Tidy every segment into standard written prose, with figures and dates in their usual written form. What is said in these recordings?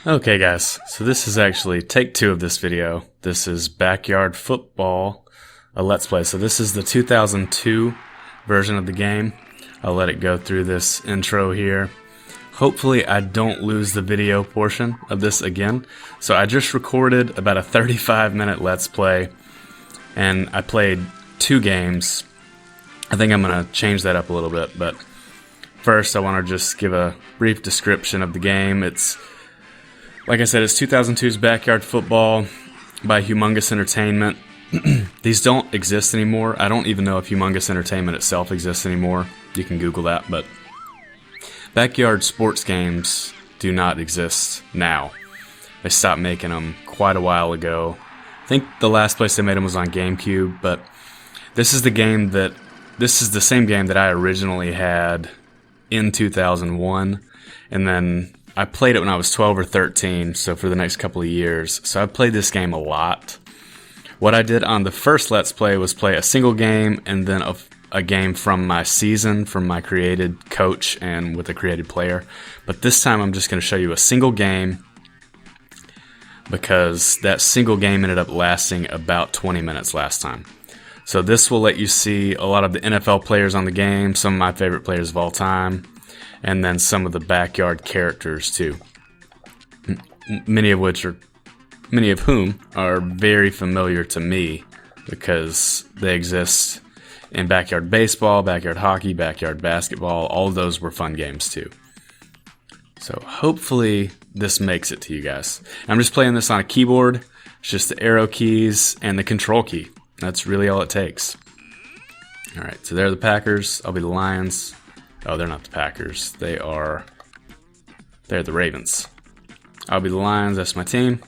Okay guys, so this is actually take 2 of this video. This is Backyard Football, a Let's Play. So this is the 2002 version of the game. I'll let it go through this intro here. Hopefully I don't lose the video portion of this again. So I just recorded about a 35-minute Let's Play, and I played 2 games. I think I'm going to change that up a little bit, but first I want to just give a brief description of the game. Like I said, it's 2002's Backyard Football by Humongous Entertainment. These don't exist anymore. I don't even know if Humongous Entertainment itself exists anymore. You can Google that, but backyard sports games do not exist now. They stopped making them quite a while ago. I think the last place they made them was on GameCube, but this is the same game that I originally had in 2001, and then I played it when I was 12 or 13, so for the next couple of years. So I've played this game a lot. What I did on the first Let's Play was play a single game and then a game from my season, from my created coach and with a created player. But this time I'm just going to show you a single game, because that single game ended up lasting about 20 minutes last time. So this will let you see a lot of the NFL players on the game, some of my favorite players of all time, and then some of the backyard characters too. Many of whom are very familiar to me because they exist in backyard baseball, backyard hockey, backyard basketball. All of those were fun games too. So hopefully this makes it to you guys. I'm just playing this on a keyboard. It's just the arrow keys and the control key. That's really all it takes. Alright, so they're the Packers. I'll be the Lions. Oh, they're not the Packers. They're the Ravens. I'll be the Lions. That's my team.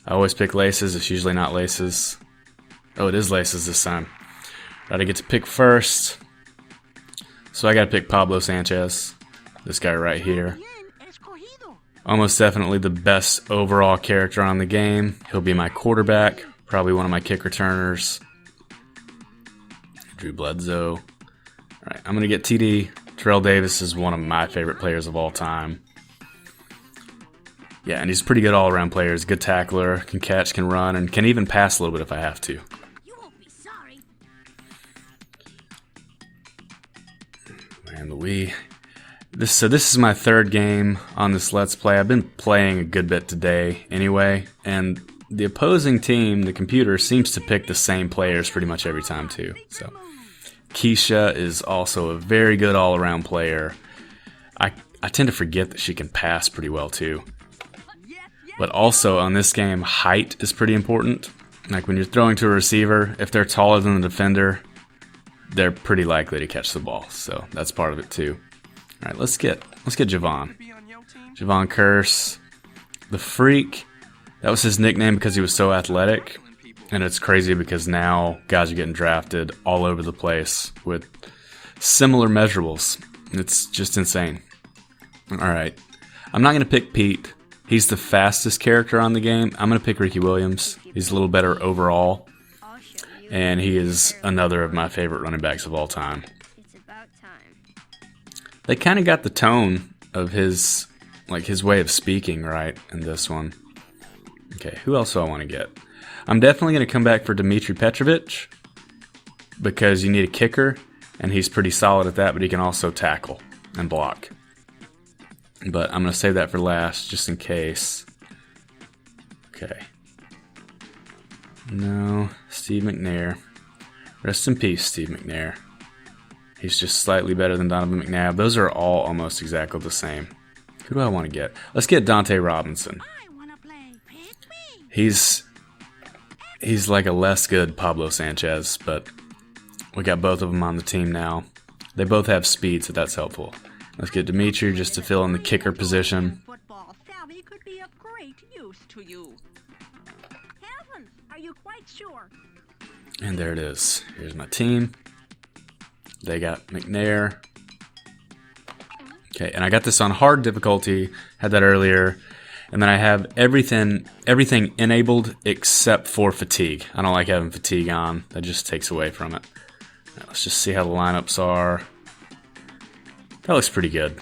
I always pick laces. It's usually not laces. Oh, it is laces this time. I get to pick first. So I got to pick Pablo Sanchez. This guy right here. Almost definitely the best overall character on the game. He'll be my quarterback. Probably one of my kick returners. Drew Bledsoe. Alright, I'm going to get TD. Terrell Davis is one of my favorite players of all time. Yeah, and he's a pretty good all-around player. He's a good tackler, can catch, can run, and can even pass a little bit if I have to. You won't be sorry. Luanne Louise. So this is my 3rd game on this Let's Play. I've been playing a good bit today anyway, and the opposing team, the computer, seems to pick the same players pretty much every time too. So Keisha is also a very good all-around player. I tend to forget that she can pass pretty well too. But also on this game, height is pretty important. Like when you're throwing to a receiver, if they're taller than the defender, they're pretty likely to catch the ball. So that's part of it too. All right, let's get Javon. Javon Curse, the Freak. That was his nickname because he was so athletic. And it's crazy because now guys are getting drafted all over the place with similar measurables. It's just insane. Alright. I'm not going to pick Pete. He's the fastest character on the game. I'm going to pick Ricky Williams. He's a little better overall. And he is another of my favorite running backs of all time. They kind of got the tone of his way of speaking right in this one. Okay, who else do I want to get? I'm definitely going to come back for Dmitry Petrovic because you need a kicker, and he's pretty solid at that, but he can also tackle and block. But I'm going to save that for last just in case. Okay. No, Steve McNair. Rest in peace, Steve McNair. He's just slightly better than Donovan McNabb. Those are all almost exactly the same. Who do I want to get? Let's get Dante Robinson. He's like a less good Pablo Sanchez, but we got both of them on the team now. They both have speed, so that's helpful. Let's get Dimitri just to fill in the kicker position. Football savvy could be of great use to you. Heavens, are you quite sure? And there it is. Here's my team. They got McNair. Okay, and I got this on hard difficulty. Had that earlier. And then I have everything enabled except for fatigue. I don't like having fatigue on. That just takes away from it. Right, let's just see how the lineups are. That looks pretty good.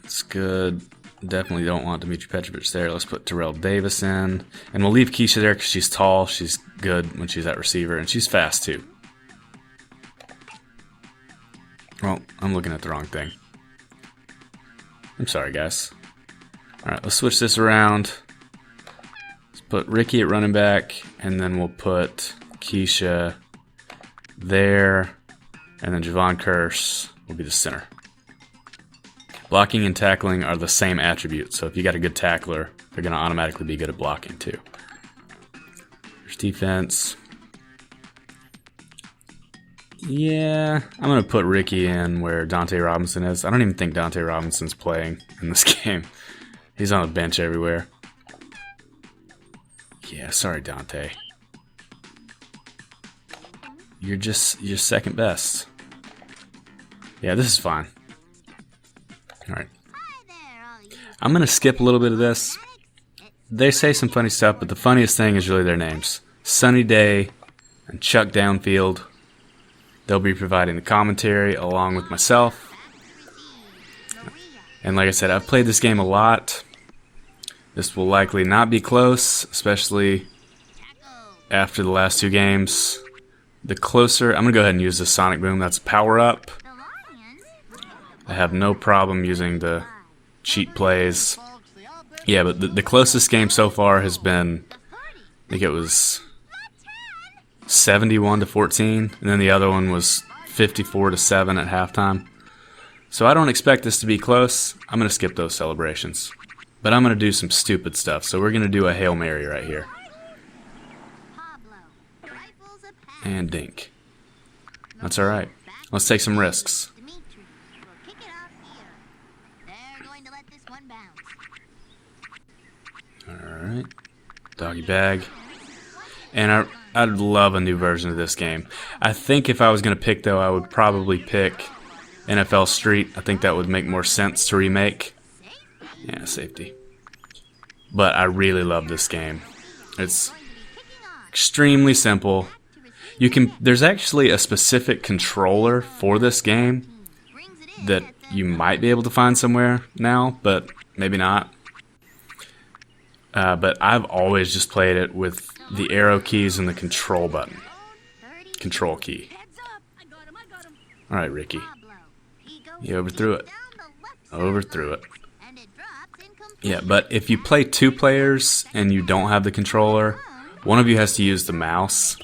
Let's good. Definitely don't want Dimitri Petrovic there. Let's put Terrell Davis in. And we'll leave Keisha there because she's tall. She's good when she's at receiver. And she's fast, too. Well, I'm looking at the wrong thing. I'm sorry, guys. Alright, let's switch this around. Let's put Ricky at running back. And then we'll put Keisha there. And then Javon Curse will be the center. Blocking and tackling are the same attribute, so if you got a good tackler, they're going to automatically be good at blocking too. There's defense. Yeah, I'm going to put Ricky in where Dante Robinson is. I don't even think Dante Robinson's playing in this game. He's on the bench everywhere. Yeah, sorry, Dante. You're second best. Yeah, this is fine. Alright. I'm going to skip a little bit of this. They say some funny stuff, but the funniest thing is really their names. Sunny Day and Chuck Downfield. They'll be providing the commentary along with myself. And like I said, I've played this game a lot. This will likely not be close, especially after the last two games. The closer, I'm going to go ahead and use the Sonic Boom. That's power up. I have no problem using the cheat plays. Yeah, but the closest game so far has been, I think it was 71-14, and then the other one was 54-7 at halftime. So I don't expect this to be close. I'm going to skip those celebrations. But I'm going to do some stupid stuff, so we're going to do a Hail Mary right here. And dink. That's alright. Let's take some risks. Alright. Doggy bag. And I'd love a new version of this game. I think if I was going to pick, though, I would probably pick NFL Street. I think that would make more sense to remake. Yeah, safety. But I really love this game. It's extremely simple. There's actually a specific controller for this game that you might be able to find somewhere now, but maybe not. But I've always just played it with the arrow keys and the control button. Control key. Alright, Ricky. You overthrew it. Overthrew it. Yeah, but if you play two players and you don't have the controller, one of you has to use the mouse,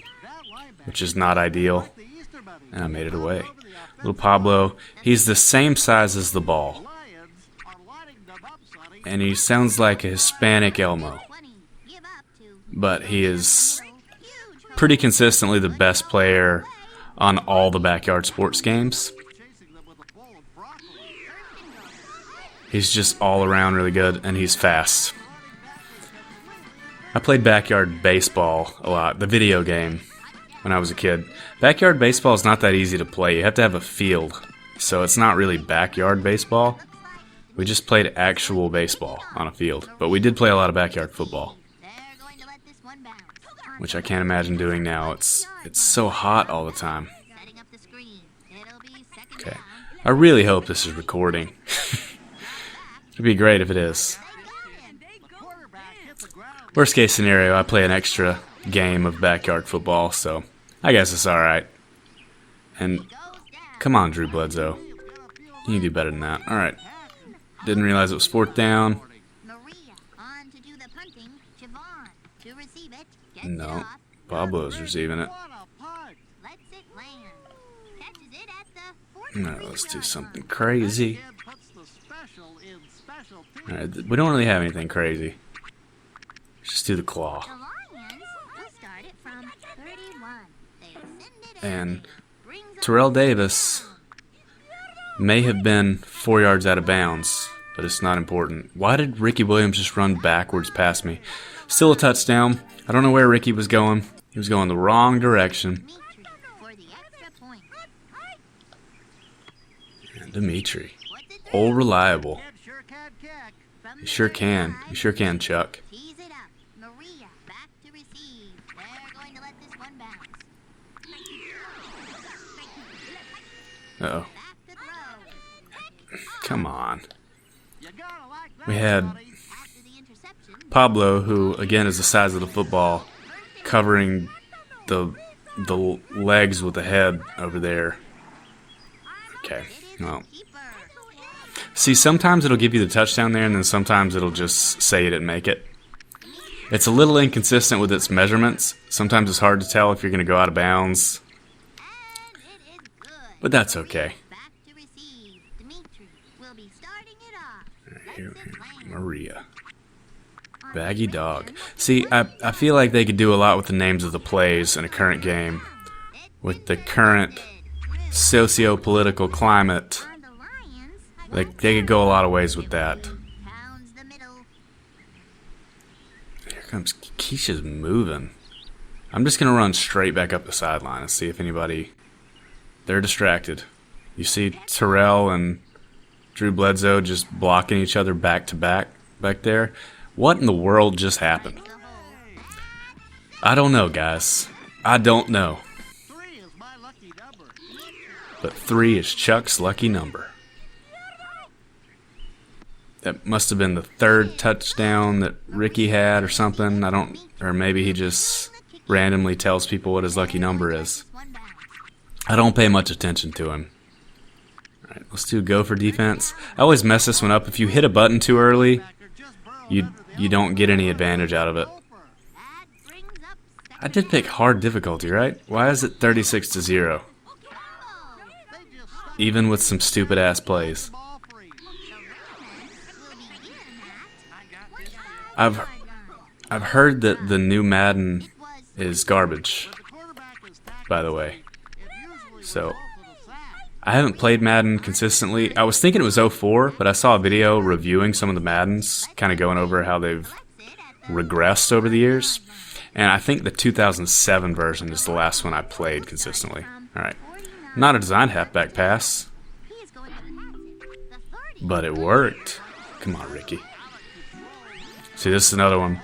which is not ideal. And I made it away. Little Pablo, he's the same size as the ball. And he sounds like a Hispanic Elmo. But he is pretty consistently the best player on all the backyard sports games. He's just all around really good, and he's fast. I played backyard baseball a lot, the video game, when I was a kid. Backyard baseball is not that easy to play. You have to have a field, so it's not really backyard baseball. We just played actual baseball on a field, but we did play a lot of backyard football, which I can't imagine doing now. It's so hot all the time. Okay, I really hope this is recording. It'd be great if it is. Worst case scenario, I play an extra game of backyard football, so I guess it's alright. And come on, Drew Bledsoe. You can do better than that. Alright. Didn't realize it was fourth down. No, Pablo's receiving it. No, let's do something crazy. Alright, we don't really have anything crazy. Let's just do the claw. And Terrell Davis may have been 4 yards out of bounds, but it's not important. Why did Ricky Williams just run backwards past me? Still a touchdown. I don't know where Ricky was going. He was going the wrong direction. And Dimitri. All reliable. You sure can. You sure can, Chuck. Uh-oh. Come on. We had Pablo, who again is the size of the football, covering the legs with the head over there. Okay, well. See, sometimes it'll give you the touchdown there, and then sometimes it'll just say you didn't make it. It's a little inconsistent with its measurements. Sometimes it's hard to tell if you're going to go out of bounds. But that's okay. Here, Maria. Baggy dog. See, I feel like they could do a lot with the names of the plays in a current game. With the current socio-political climate, they could go a lot of ways with that. Here comes Keisha's moving. I'm just going to run straight back up the sideline and see if anybody... They're distracted. You see Terrell and Drew Bledsoe just blocking each other back to back there. What in the world just happened? I don't know, guys. I don't know. But 3 is Chuck's lucky number. That must have been the 3rd touchdown that Ricky had or something. Or maybe he just randomly tells people what his lucky number is. I don't pay much attention to him. Alright, let's do go for defense. I always mess this one up. If you hit a button too early, you don't get any advantage out of it. I did pick hard difficulty, right? Why is it 36-0? Even with some stupid ass plays. I've heard that the new Madden is garbage, by the way. So, I haven't played Madden consistently. I was thinking it was 04, but I saw a video reviewing some of the Maddens, kind of going over how they've regressed over the years. And I think the 2007 version is the last one I played consistently. Alright. Not a design halfback pass. But it worked. Come on, Ricky. See, this is another one.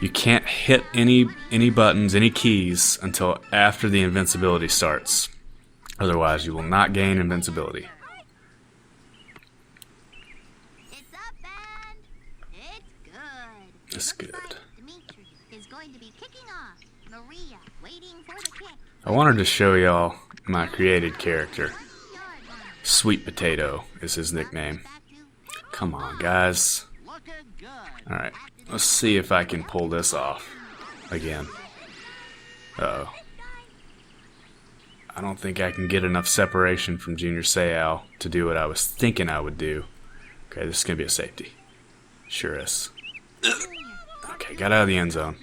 You can't hit any buttons, any keys, until after the invincibility starts. Otherwise, you will not gain invincibility. It's good. I wanted to show y'all my created character. Sweet Potato is his nickname. Come on, guys. Alright, let's see if I can pull this off again. Uh-oh. I don't think I can get enough separation from Junior Seau to do what I was thinking I would do. Okay, this is going to be a safety. Sure is. Okay, got out of the end zone.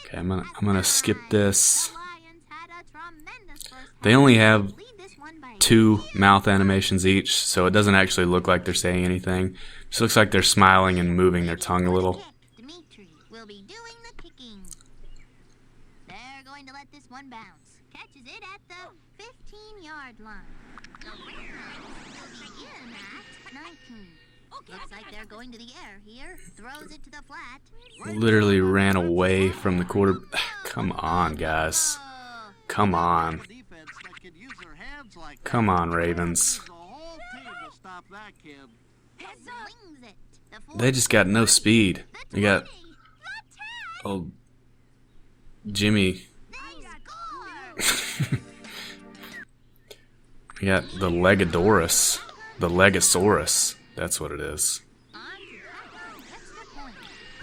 Okay, I'm gonna skip this. They only have 2 mouth animations each, so it doesn't actually look like they're saying anything. It just looks like they're smiling and moving their tongue a little. They're going to let this one bounce. Catches it at the 15-yard line. The Rams will begin at 19. Looks like they're going to the air here. Throws it to the flat. Literally ran away from the quarter. Come on, guys. Come on. Come on, Ravens. They just got no speed. They got old Jimmy. We got the Legodorus. The Legosaurus. That's what it is.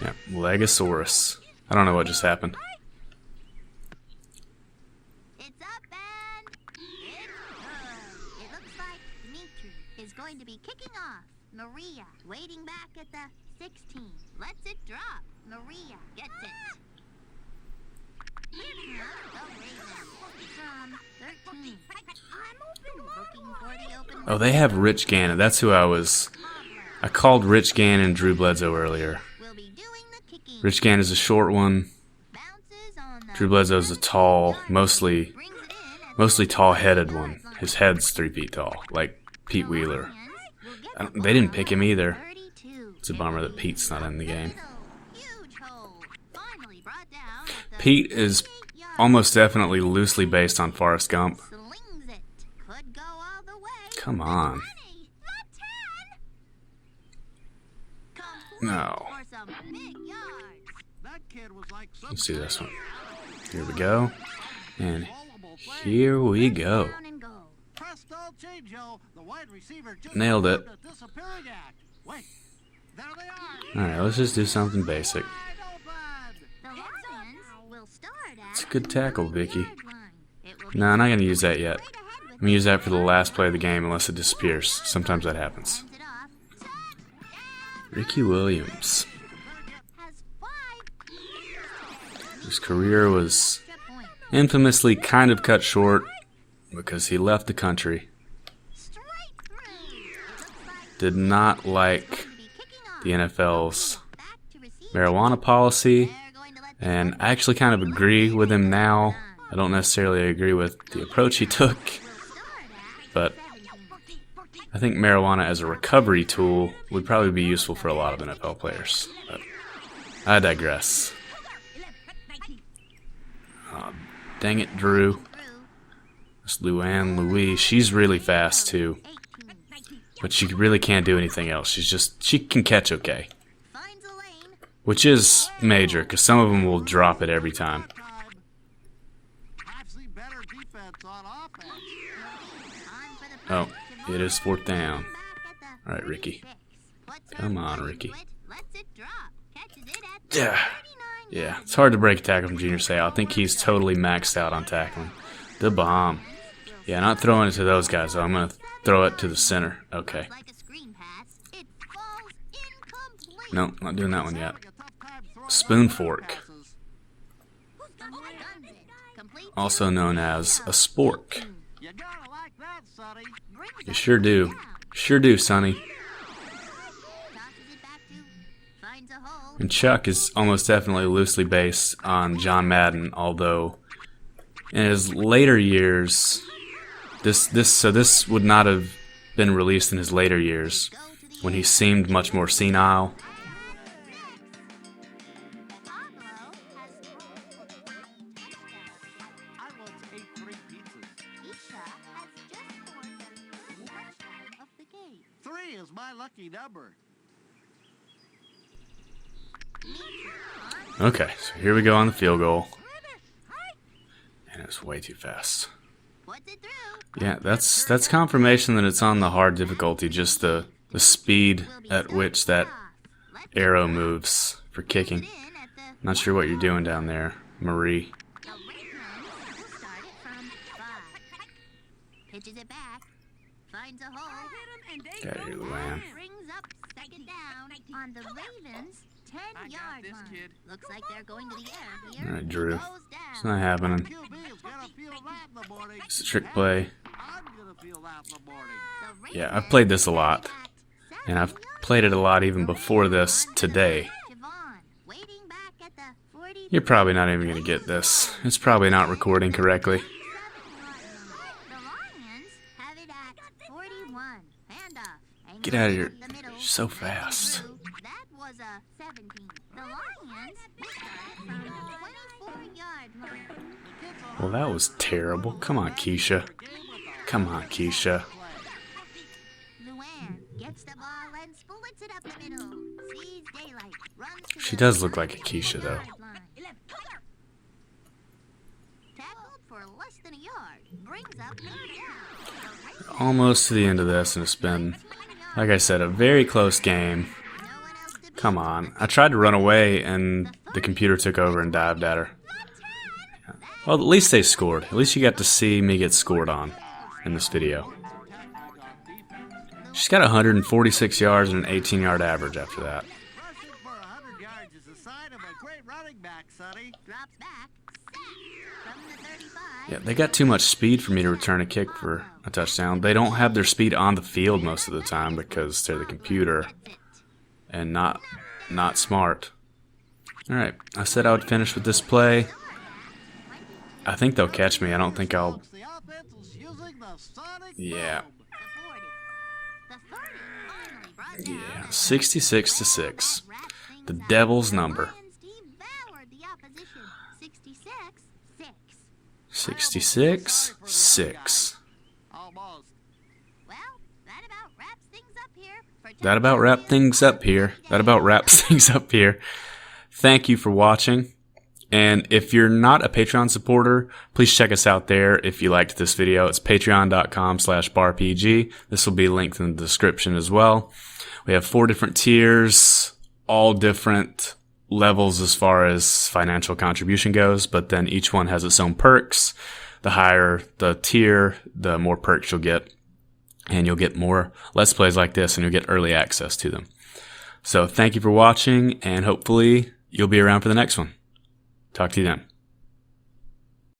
Yeah, Legosaurus. I don't know what just happened. It's up and it's good. It looks like Dimitri is going to be kicking off. Maria waiting back at the 16. Lets it drop. Maria gets it. Here comes the Ravens from 13. Looking for the open. Oh, they have Rich Gannon. That's who I called Rich Gannon Drew Bledsoe earlier. Rich Gannon is a short one. Drew Bledsoe is a tall, mostly tall-headed one. His head's 3 feet tall, like Pete Wheeler. They didn't pick him either. It's a bummer that Pete's not in the game. Pete is almost definitely loosely based on Forrest Gump. Come on. Money, the 10. No. For some big yards. That kid was like some Let's see this one. Here we go. And here we go. Down and go. Presto chango, the wide receiver just Nailed it. performed a disappearing act. Wait, there they are. Alright, let's just do something basic. Wide open. The Lions will start at It's a good tackle, Vicky. the yard line. It will be No, I'm not going to use that yet. straight ahead with I'm going to use that for the last play of the game unless it disappears. Sometimes that happens. hands it off. Touchdown. Ricky Williams. Has 5. His career was Extra point. infamously kind of cut short because he left the country. Straight through. It looks like Did not like to be kicking off. the NFL's Back to receive. marijuana policy, They're going to let the and I actually kind of agree with him now. I don't necessarily agree with the approach he took, start at but 17. I think marijuana as a recovery tool would probably be useful for a lot of NFL players. But I digress. Oh, dang it, Drew. Through. This Luanne Louise, she's really fast too, 18. but she really can't do anything else. She can catch okay, Finds a lane. which is major because some of them will drop it every time. Time. I've seen better defense on offense. On for the Oh, punt. it is fourth down. Back at the All right, Ricky. 46. Puts Come her on, foot Ricky. into it, lets it drop. Catches it at the Yeah. 39 Yeah, it's hard to break a tackle from Junior Seau. I think he's totally maxed out on tackling. The bomb. Yeah, not throwing it to those guys, though. I'm going to throw it to the center. Okay. Like a screen pass, it falls incomplete. No, not doing that one yet. Having a tough time throwing Spoon out fork. passes. Guns it. Complete Also known as a spork. You gotta like that, Sonny. brings You up sure do. Sure do, Sonny. tosses it back to finds a hole. And Chuck is almost definitely loosely based on John Madden, although in his later years, this would not have been released in his later years Go to the when he seemed much more senile. Pablo has I once ate 3 pizzas. Isha has just scored the third touchdown of the game. 3 is my lucky number. Okay, so here we go on the field goal. And it's way too fast. Puts it through. Yeah, that's confirmation that it's on the hard difficulty, just the speed Will be at which that off. Let's arrow moves for kicking. in at the Not sure what you're doing down there, Marie. The Ravens will start it from 5. Pitches it back. Finds a hole. Got here, Luann. Brings up second down on the Ravens' 10-yard this line. kid. Looks like they're going to the air here. All right, Drew. Goes It's down. not happening. QB is gonna feel that in the morning. It's a trick play. I'm gonna feel that in the morning. The Yeah, I've played this a lot. Ravens And I've at 7 played it a lot even before this today. Javon, waiting back at the 40. You're probably not even going to get this. It's probably not recording correctly. The Lions have it at 41. Handoff. Angles Get out of it here. up the middle. You're so Matthew fast. Drew. That was a 17. The Lions will start from the 24-yard line. Well, that was terrible. Come on, Keisha. Come on, Keisha. Luanne gets the ball and splits it up the middle. Sees daylight. Runs to She the does look like a Keisha, though. 40-yard line. Tackled for less than a yard. Brings up third down. Almost to the end of this, and it's been, like I said, a very close game. No one else to beat. Come on. I tried to run away, and the computer took over and dived at her. Well, at least they scored. At least you got to see me get scored on in this video. She's got 146 yards and an 18-yard average after that. Rushing for 100 yards is a sign of a great running back, Sonny. Drops back. Sack from the 35. Yeah, they got too much speed for me to return a kick for a touchdown. They don't have their speed on the field most of the time because they're the computer and not smart. All right, I said I would finish with this play. I think they'll catch me. I don't think I'll. The offense is using the Sonic Yeah, Boom. The 40. The 30 finally brought down. yeah, 66-6. The Devil's number. Lions devoured the opposition. 66-6. 66-6. Almost. Well, that about wraps things up here. Thank you for watching. And if you're not a Patreon supporter, please check us out there if you liked this video. It's patreon.com/BarPG. This will be linked in the description as well. We have 4 different tiers, all different levels as far as financial contribution goes, but then each one has its own perks. The higher the tier, the more perks you'll get. And you'll get more Let's Plays like this, and you'll get early access to them. So thank you for watching, and hopefully you'll be around for the next one. Talk to you then.